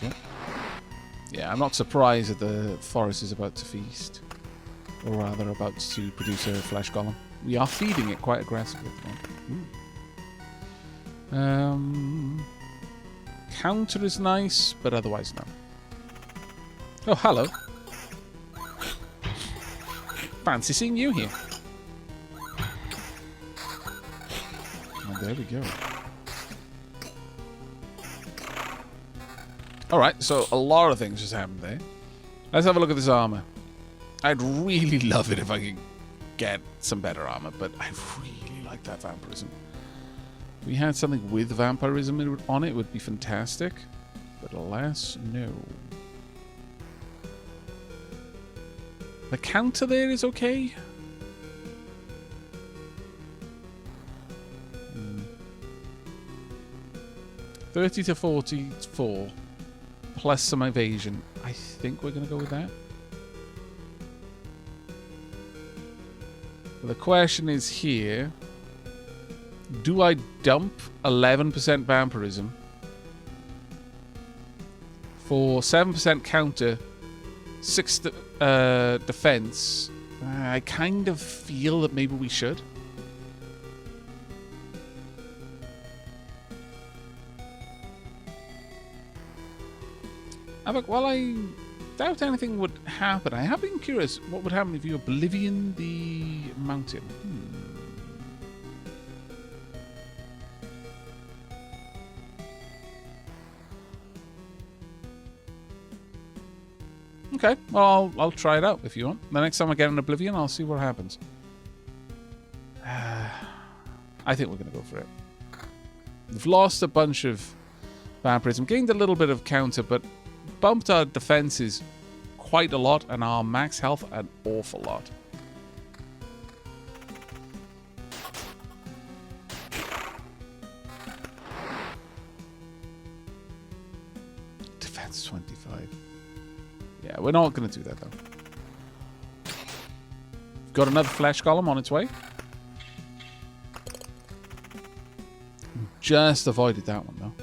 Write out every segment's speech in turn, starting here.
cool. Yeah, I'm not surprised that the forest is about to feast. Or rather, about to produce a flesh golem. We are feeding it quite aggressively at the moment. Counter is nice, but otherwise no. Oh, hello. Fancy seeing you here. Oh, there we go. Alright, so a lot of things just happened there. Let's have a look at this armor. I'd really love it if I could get some better armor, but I really like that vampirism. If we had something with vampirism on it, would be fantastic. But alas, no. The counter there is okay. 30 to 44. Plus some evasion. I think we're going to go with that. But the question is here. Do I dump 11% vampirism for 7% counter, 6 defense? I kind of feel that maybe we should. Aavak, while I doubt anything would happen, I have been curious what would happen if you oblivion the mountain. Okay, well, I'll try it out if you want. The next time I get an oblivion, I'll see what happens. I think we're going to go for it. We've lost a bunch of vampirism, gained a little bit of counter, but bumped our defenses quite a lot and our max health an awful lot. Defense 25. Yeah, we're not going to do that, though. Got another flesh golem on its way. Just avoided that one, though.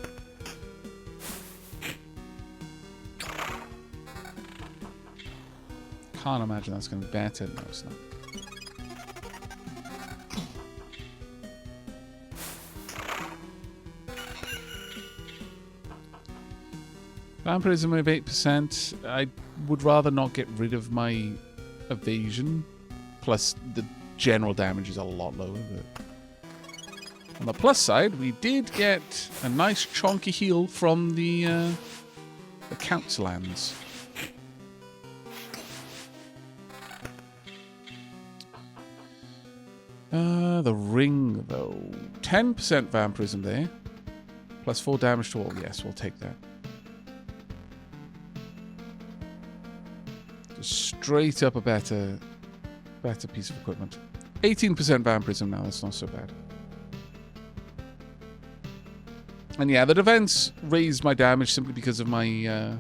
Can't imagine that's going to be better. No, it's not. Vampirism of 8%. I would rather not get rid of my evasion. Plus, the general damage is a lot lower. But on the plus side, we did get a nice chunky heal from the Count's lands. The ring, though. 10% vampirism there. Plus 4 damage to all. Yes, we'll take that. Just straight up a better piece of equipment. 18% vampirism now. That's not so bad. And yeah, the defense raised my damage simply because of my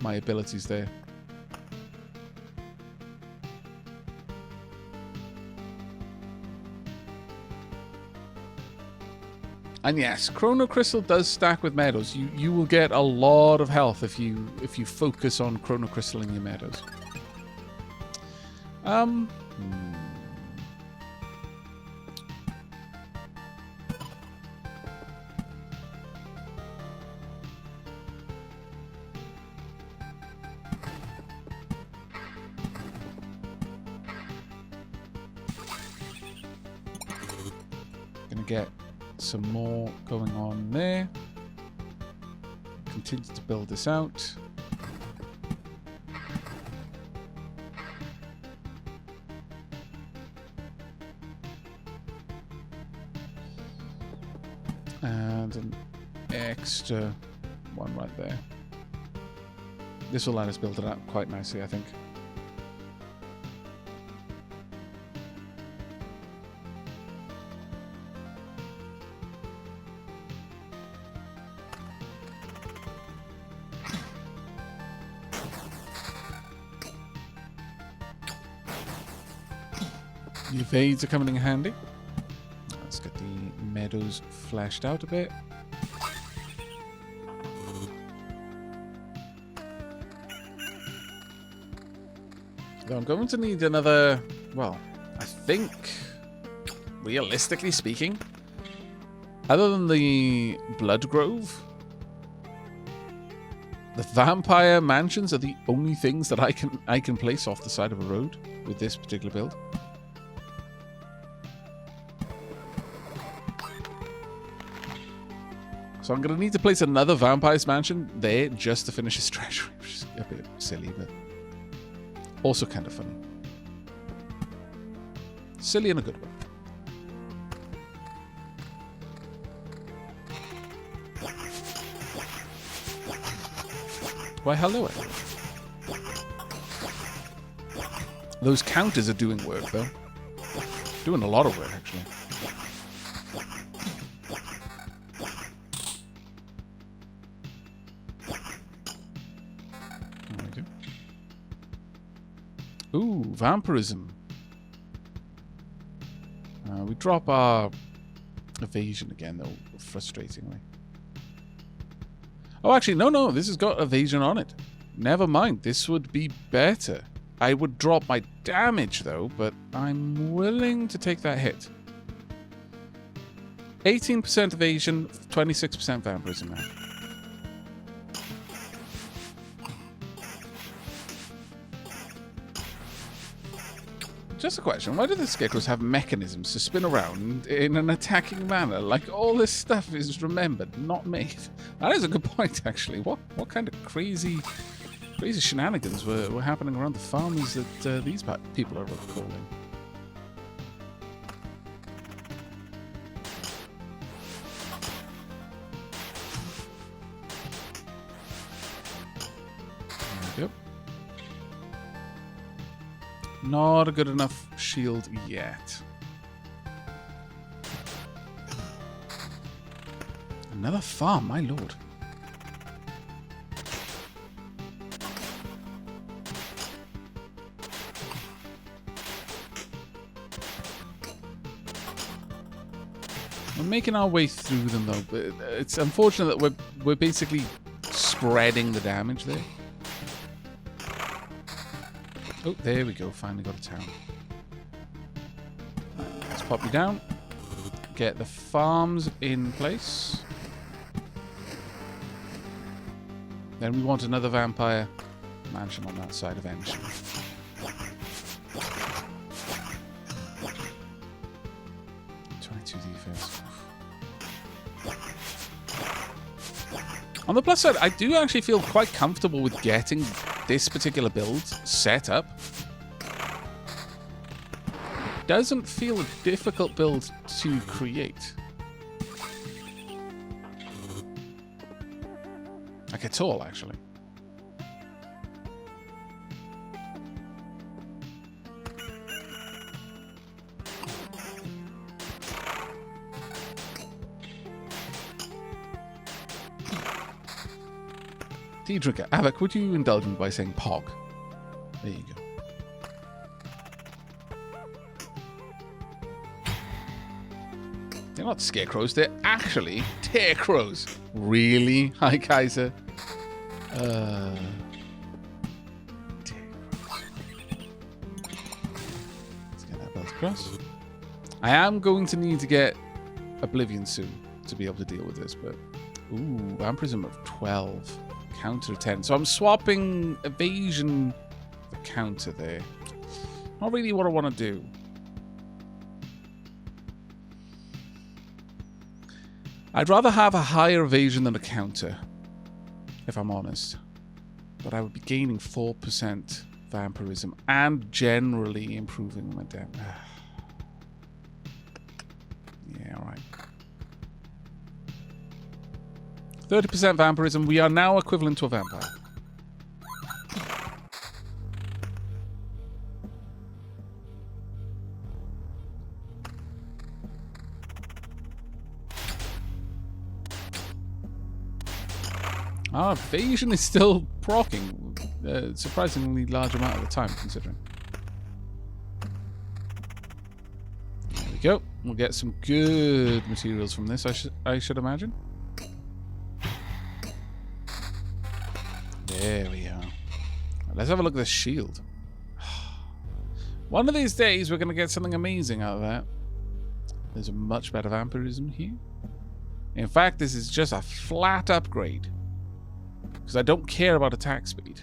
my abilities there. And yes, Chrono Crystal does stack with meadows. You will get a lot of health if you focus on Chrono Crystal in your meadows. Gonna get some more going on there. Continue to build this out. And an extra one right there. This will let us build it up quite nicely, I think. The evades are coming in handy. Let's get the meadows fleshed out a bit. So I'm going to need another... Well, I think, realistically speaking, other than the Blood Grove, the vampire mansions are the only things that I can place off the side of a road with this particular build. So I'm going to need to place another vampire's mansion there just to finish his treasury, which is a bit silly, but also kind of funny. Silly in a good way. Why, hello. Those counters are doing work, though. Doing a lot of work, actually. There we go. Ooh, vampirism. We drop our evasion again, though, frustratingly. Oh, actually, no, this has got evasion on it. Never mind, this would be better. I would drop my damage, though, but I'm willing to take that hit. 18% evasion, 26% vampirism now. Just a question, why do the scarecrows have mechanisms to spin around in an attacking manner? Like, all this stuff is remembered, not made. That is a good point, actually. What kind of crazy shenanigans were happening around the farms that these people are recalling? There we go. Not a good enough shield yet. Another farm, my lord. We're making our way through them, though. But it's unfortunate that we're basically spreading the damage there. Oh, there we go. Finally got a town. Let's pop you down. Get the farms in place. Then we want another vampire mansion on that side eventually. On the plus side, I do actually feel quite comfortable with getting this particular build set up. It doesn't feel a difficult build to create. Like at all, actually. Tea drinker. Aavak, would you indulge me by saying Pog? There you go. They're not scarecrows, they're actually tearcrows. Really? Hi, Kaiser. Let's get that belt across. I am going to need to get Oblivion soon to be able to deal with this, but... Ooh, Vampirism of 12. Counter 10. So I'm swapping evasion for counter there. Not really what I want to do. I'd rather have a higher evasion than a counter, if I'm honest. But I would be gaining 4% vampirism and generally improving my damage. Yeah, alright. 30% vampirism. We are now equivalent to a vampire. Our evasion is still proccing. Surprisingly large amount of the time, considering. There we go. We'll get some good materials from this, I should imagine. There we are. Let's have a look at the shield. One of these days, we're going to get something amazing out of that. There's a much better vampirism here. In fact, this is just a flat upgrade. Because I don't care about attack speed.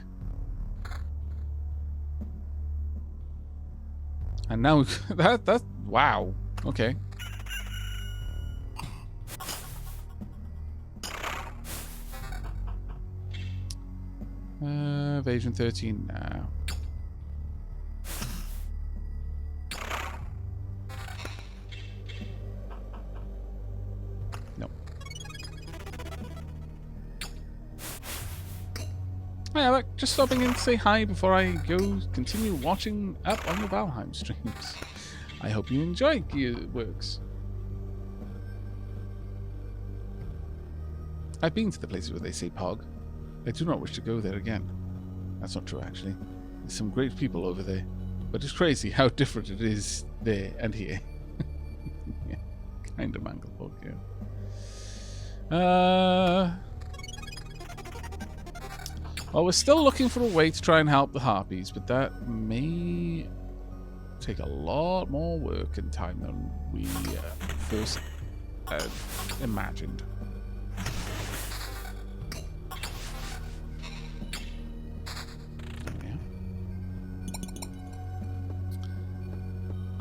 And now, that's wow. Okay. Evasion 13 now. No. Hi, Aavak. Just stopping in to say hi before I go continue watching up on the Valheim streams. I hope you enjoy Gearworks. I've been to the places where they say Pog. I do not wish to go there again. That's not true, actually. There's some great people over there. But it's crazy how different it is there and here. Yeah, kind of Manglepog, yeah. Well, we're still looking for a way to try and help the Harpies, but that may take a lot more work and time than we first imagined.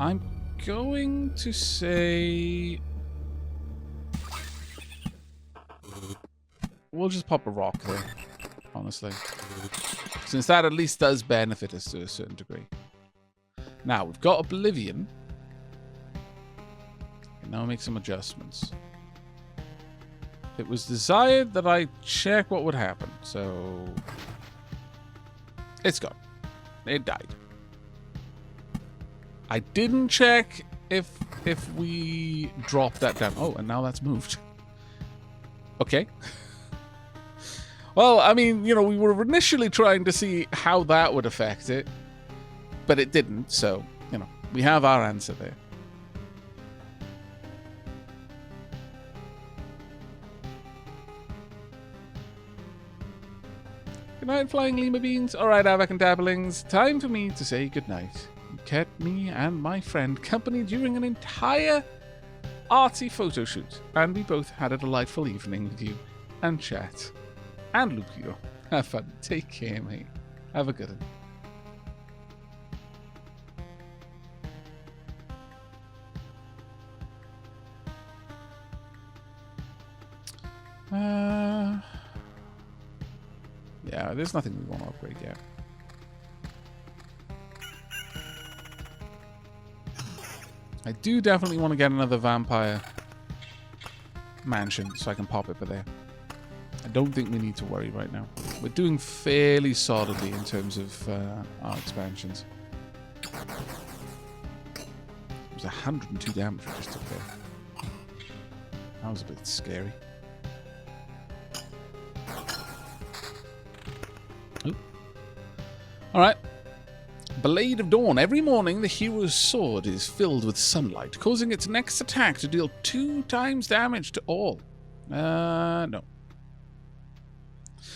I'm going to say we'll just pop a rock there, honestly. Since that at least does benefit us to a certain degree. Now, we've got Oblivion. And now make some adjustments. It was desired that I check what would happen, so it's gone. It died. I didn't check if we dropped that down. Oh, and now that's moved. Okay. Well, I mean, you know, we were initially trying to see how that would affect it, but it didn't, so, you know, we have our answer there. Good night, Flying Lima Beans. Alright, Aavak and Dabblings, time for me to say goodnight. You kept me and my friend company during an entire artsy photo shoot, and we both had a delightful evening with you and chat. And Lucio. Have fun. Take care, mate. Have a good one. Yeah, there's nothing we want to upgrade yet. I do definitely want to get another vampire mansion so I can pop it for there. I don't think we need to worry right now. We're doing fairly solidly in terms of our expansions. It was 102 damage we just took there. That was a bit scary. Alright. Blade of Dawn. Every morning, the hero's sword is filled with sunlight, causing its next attack to deal 2 times damage to all. No.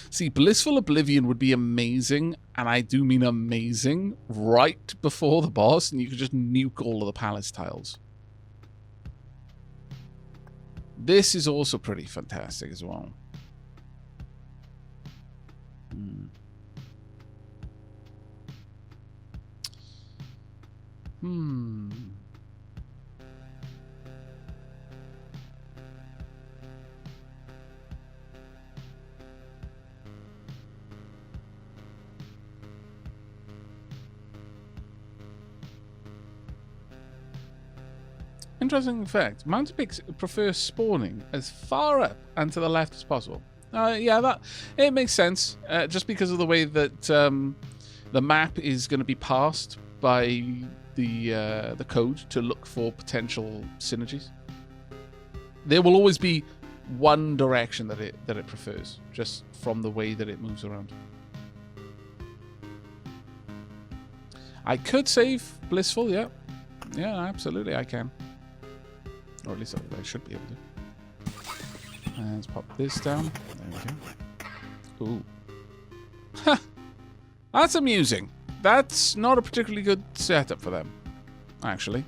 See, Blissful Oblivion would be amazing, and I do mean amazing, right before the boss, and you could just nuke all of the palace tiles. This is also pretty fantastic as well. Interesting fact. Mountain Peaks prefers spawning as far up and to the left as possible. Yeah, that it makes sense. Just because of the way that the map is going to be passed by the code to look for potential synergies. There will always be one direction that it prefers, just from the way that it moves around. I could save Blissful, yeah. Yeah, absolutely I can. Or at least I should be able to. And let's pop this down. There we go. Ooh. Ha! That's amusing. That's not a particularly good setup for them, actually.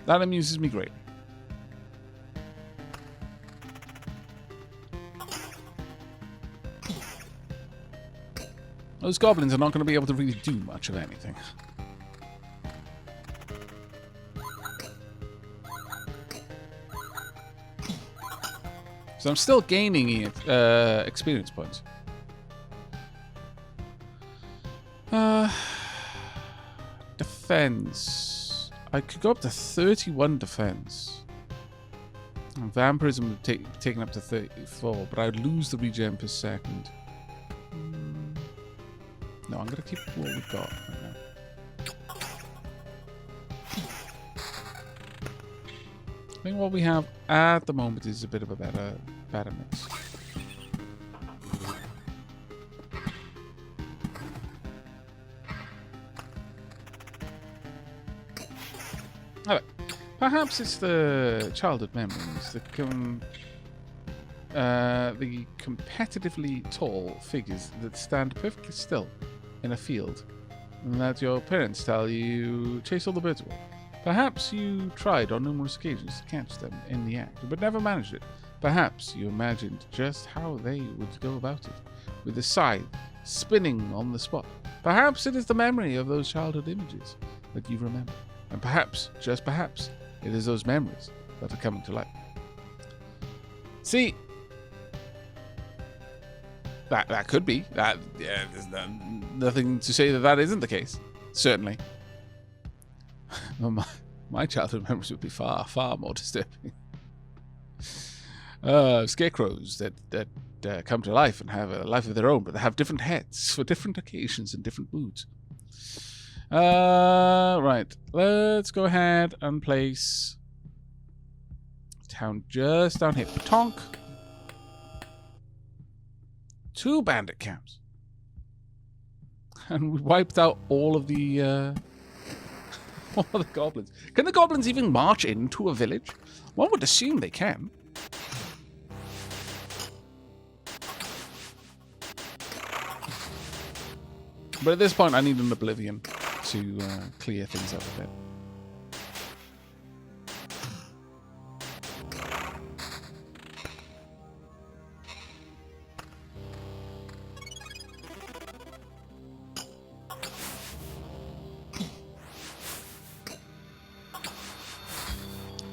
That amuses me greatly. Those goblins are not going to be able to really do much of anything. So I'm still gaining experience points. Defense. I could go up to 31 defense. And vampirism would be taken up to 34, but I'd lose the regen per second. No, I'm going to keep what we've got right now. I think what we have at the moment is a bit of a better mix. Alright. Perhaps it's the childhood memories that the competitively tall figures that stand perfectly still in a field, and that your parents tell you chase all the birds away. Perhaps you tried on numerous occasions to catch them in the act, but never managed it. Perhaps you imagined just how they would go about it, with the scythe spinning on the spot. Perhaps it is the memory of those childhood images that you remember. And perhaps, just perhaps, it is those memories that are coming to life. See, that could be. There's nothing to say that isn't the case. Certainly. My childhood memories would be far, far more disturbing. Scarecrows that come to life and have a life of their own, but they have different heads for different occasions and different moods. Right. Let's go ahead and place town just down here. Tonk. 2 bandit camps. And we wiped out all of the goblins. Can the goblins even march into a village? One would assume they can. But at this point, I need an oblivion to clear things up a bit.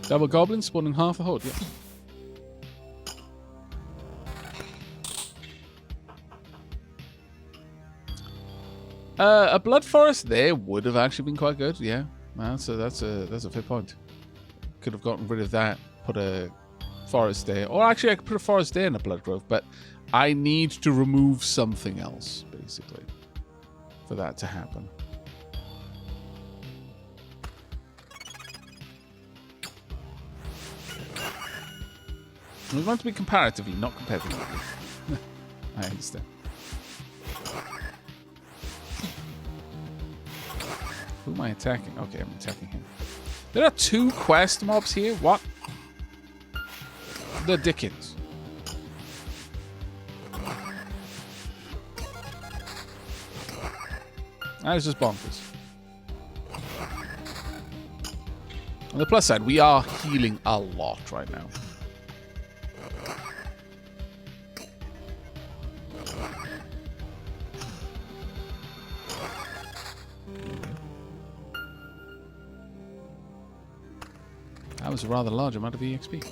Double goblins spawning half the horde, yeah. A blood forest there would have actually been quite good, yeah. So that's a fair point. Could have gotten rid of that, put a forest there. Or actually I could put a forest there and a blood grove, but I need to remove something else, basically, for that to happen. We want to be comparatively, not competitively. I understand. Who am I attacking? Okay, I'm attacking him. There are 2 quest mobs here? What? The Dickens. That is just bonkers. On the plus side, we are healing a lot right now. That was a rather large amount of EXP.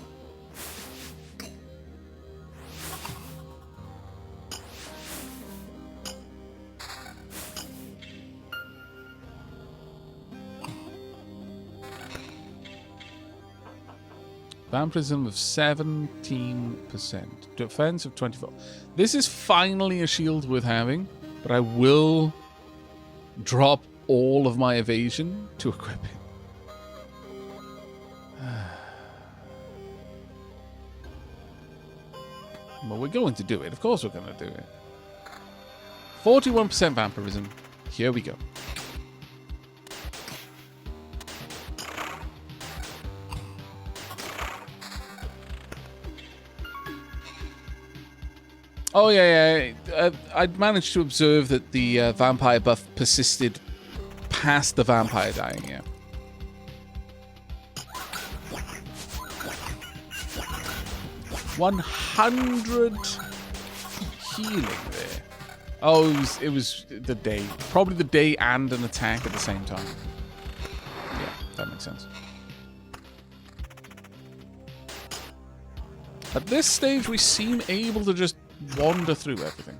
Vampirism of 17%. Defense of 24. This is finally a shield worth having, but I will drop all of my evasion to equip it. Well, we're going to do it. Of course we're going to do it. 41% vampirism. Here we go. Oh, yeah. I'd managed to observe that the vampire buff persisted past the vampire dying, yeah. $100 healing there. Oh, it was the day. Probably the day and an attack at the same time. Yeah, that makes sense. At this stage, we seem able to just wander through everything.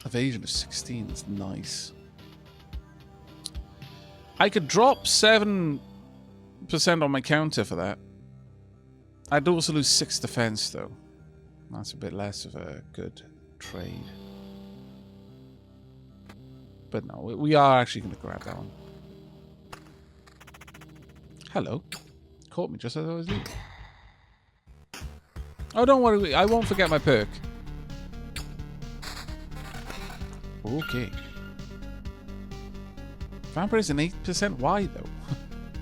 Evasion of 16 is nice. I could drop 7% on my counter for that. I'd also lose 6 defense, though. That's a bit less of a good trade. But no, we are actually going to grab that one. Hello. Caught me just as I was leaving. Oh, don't worry. I won't forget my perk. Okay. Vampire is an 8%. Why, though?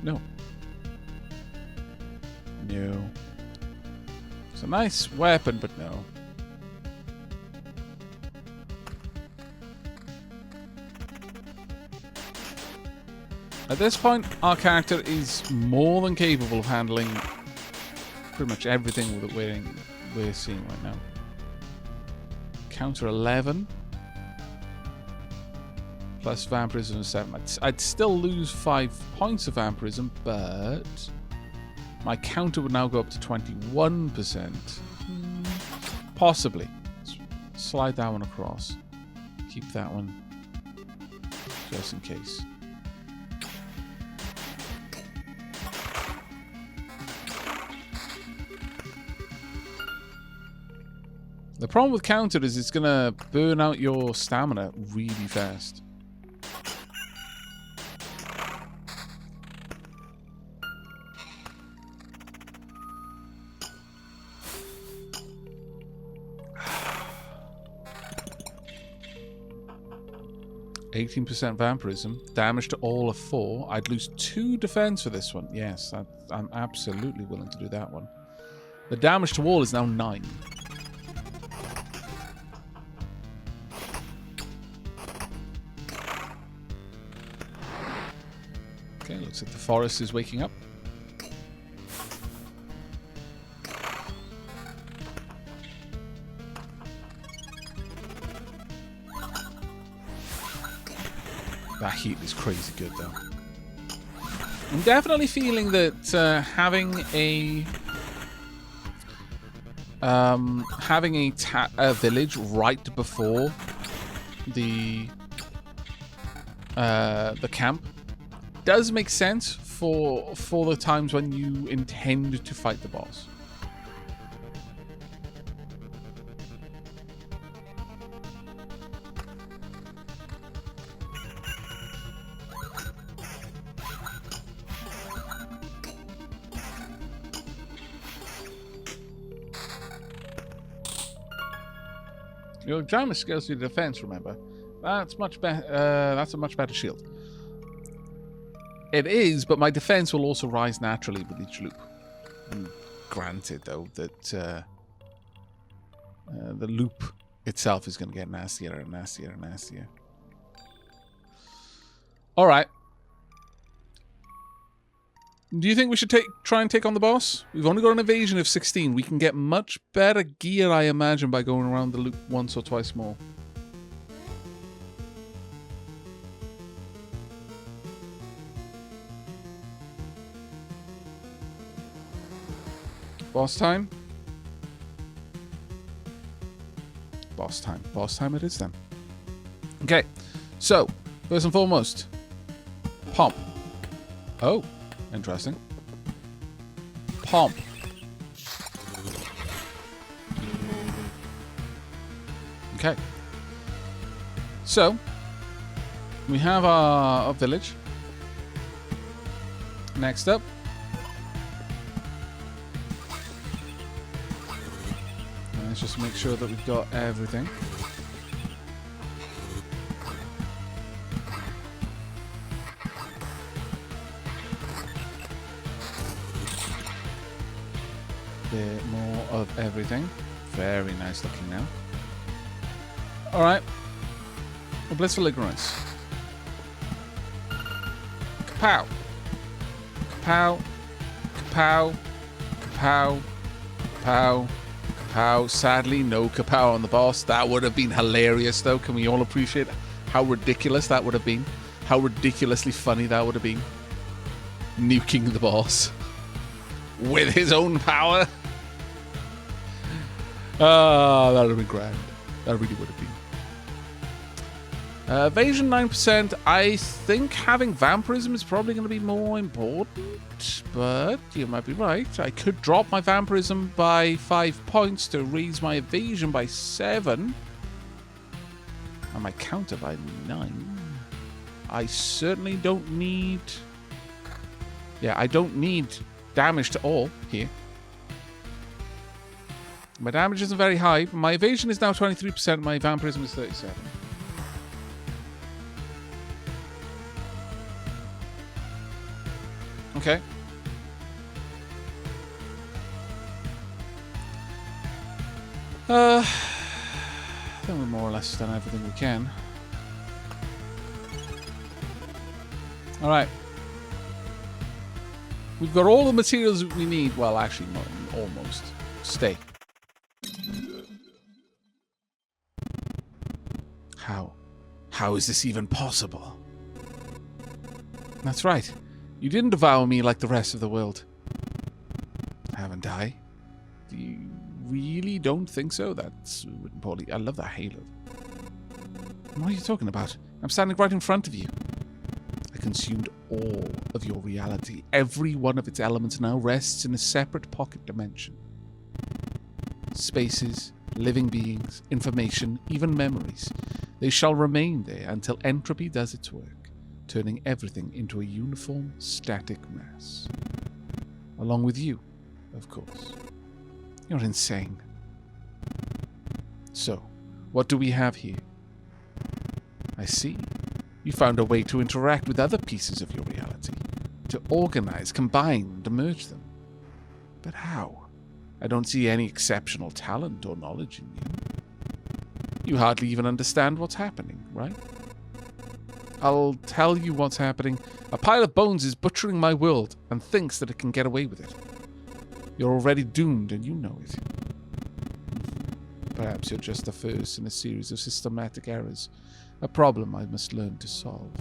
No. No. It's a nice weapon, but no. At this point, our character is more than capable of handling pretty much everything that we're seeing right now. Counter 11. Plus vampirism of 7. I'd still lose 5 points of vampirism, but my counter would now go up to 21%. Possibly. Slide that one across. Keep that one just in case. The problem with counter is it's going to burn out your stamina really fast. %, vampirism, damage to all of 4. I'd lose 2 defense for this one. Yes, I'm absolutely willing to do that one. The damage to all is now 9. Okay, looks like the forest is waking up. That heat is crazy good, though. I'm definitely feeling that having a village right before the camp does make sense for the times when you intend to fight the boss. Your damage scales to your defense, remember. That's much better. That's a much better shield. It is, but my defense will also rise naturally with each loop. And granted, though, that the loop itself is going to get nastier and nastier and nastier. All right. Do you think we should try and take on the boss? We've only got an evasion of 16. We can get much better gear, I imagine, by going around the loop once or twice more. Boss time? Boss time. Boss time it is then. Okay, so, first and foremost, Pomp. Oh. Interesting. Pomp. Okay. So, we have our village. Next up. Let's just make sure that we've got everything. bit more of everything. Very nice looking now. Alright. A blissful ignorance. Kapow. Kapow. Kapow. Kapow. Kapow. Kapow. Sadly, no kapow on the boss. That would have been hilarious, though. Can we all appreciate how ridiculous that would have been? How ridiculously funny that would have been. Nuking the boss. With his own power. Ah, that would have been grand. That really would have been. Evasion 9%. I think having vampirism is probably going to be more important, but you might be right. I could drop my vampirism by 5 points to raise my evasion by 7. And my counter by 9. I certainly don't need... Yeah, I don't need damage to all here. My damage isn't very high. My evasion is now 23%. My vampirism is 37. Okay. I think we've more or less done everything we can. Alright. We've got all the materials we need. Well, actually, not almost. Stay. How? How is this even possible? That's right. You didn't devour me like the rest of the world. Haven't I? You really don't think so? That's poorly. I love that halo. What are you talking about? I'm standing right in front of you. I consumed all of your reality. Every one of its elements now rests in a separate pocket dimension. Spaces, living beings, information, even memories. They shall remain there until entropy does its work, turning everything into a uniform, static mass. Along with you, of course. You're insane. So, what do we have here? I see. You found a way to interact with other pieces of your reality, to organize, combine, and merge them. But how? I don't see any exceptional talent or knowledge in you. You hardly even understand what's happening, right? I'll tell you what's happening. A pile of bones is butchering my world and thinks that it can get away with it. You're already doomed and you know it. Perhaps you're just the first in a series of systematic errors, a problem I must learn to solve.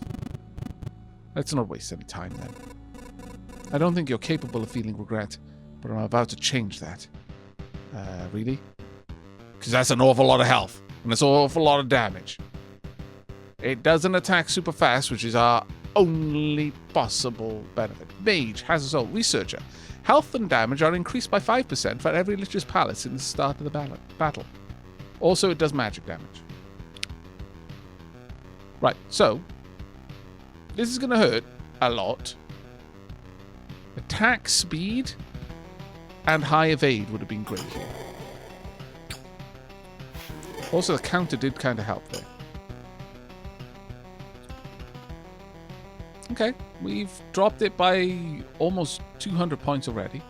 Let's not waste any time then. I don't think you're capable of feeling regret, but I'm about to change that. Really? Because that's an awful lot of health, and it's an awful lot of damage. It doesn't attack super fast, which is our only possible benefit. Mage, has his own researcher. Health and damage are increased by 5% for every Lich's Palace in the start of the battle. Also, it does magic damage. Right, so this is going to hurt a lot. Attack speed and high evade would have been great here. Also, the counter did kind of help there. Okay, we've dropped it by almost 200 points already.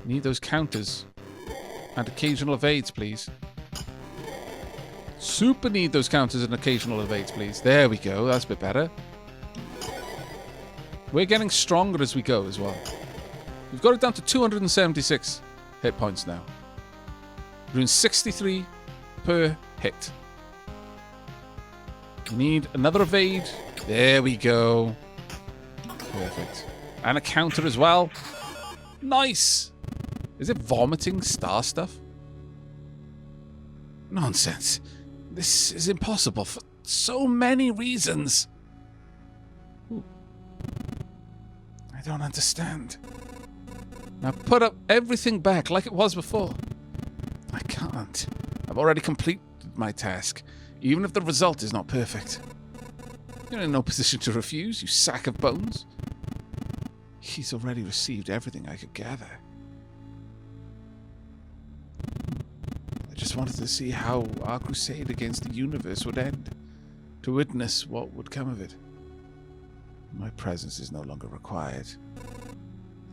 Need those counters and occasional evades, please. Super need those counters and occasional evades, please. There we go, that's a bit better. We're getting stronger as we go as well. We've got it down to 276 hit points now. We're doing 63 per hit. We need another evade. There we go. Perfect. And a counter as well. Nice. Is it vomiting star stuff? Nonsense. This is impossible for so many reasons. Ooh. I don't understand. Now put up everything back like it was before. I can't. I've already completed my task, even if the result is not perfect. You're in no position to refuse, you sack of bones. He's already received everything I could gather. I just wanted to see how our crusade against the universe would end, to witness what would come of it. My presence is no longer required.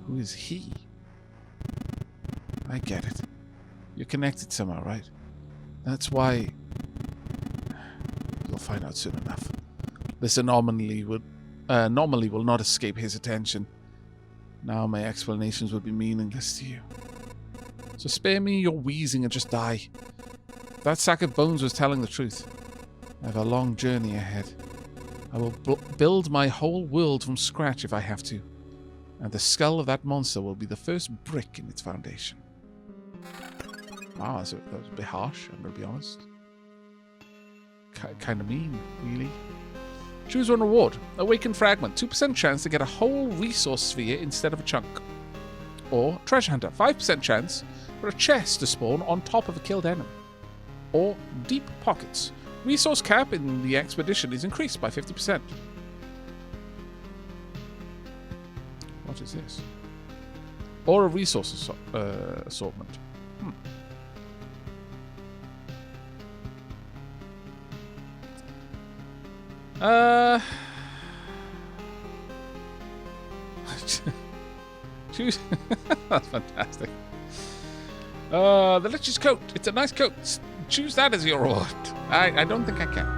Who is he? I get it. You're connected somehow, right? That's why... You'll find out soon enough. This anomaly will not escape his attention. Now my explanations will be meaningless to you. So spare me your wheezing and just die. That sack of bones was telling the truth. I have a long journey ahead. I will build my whole world from scratch if I have to. And the skull of that monster will be the first brick in its foundation. Wow, that was a bit harsh, I'm going to be honest. Kind of mean, really. Choose one reward. Awakened Fragment. 2% chance to get a whole resource sphere instead of a chunk. Or Treasure Hunter. 5% chance for a chest to spawn on top of a killed enemy. Or Deep Pockets. Resource cap in the expedition is increased by 50%. What is this? Or a resource assortment. Choose. That's fantastic. The Lich's coat. It's a nice coat. Choose that as your reward. I don't think I can.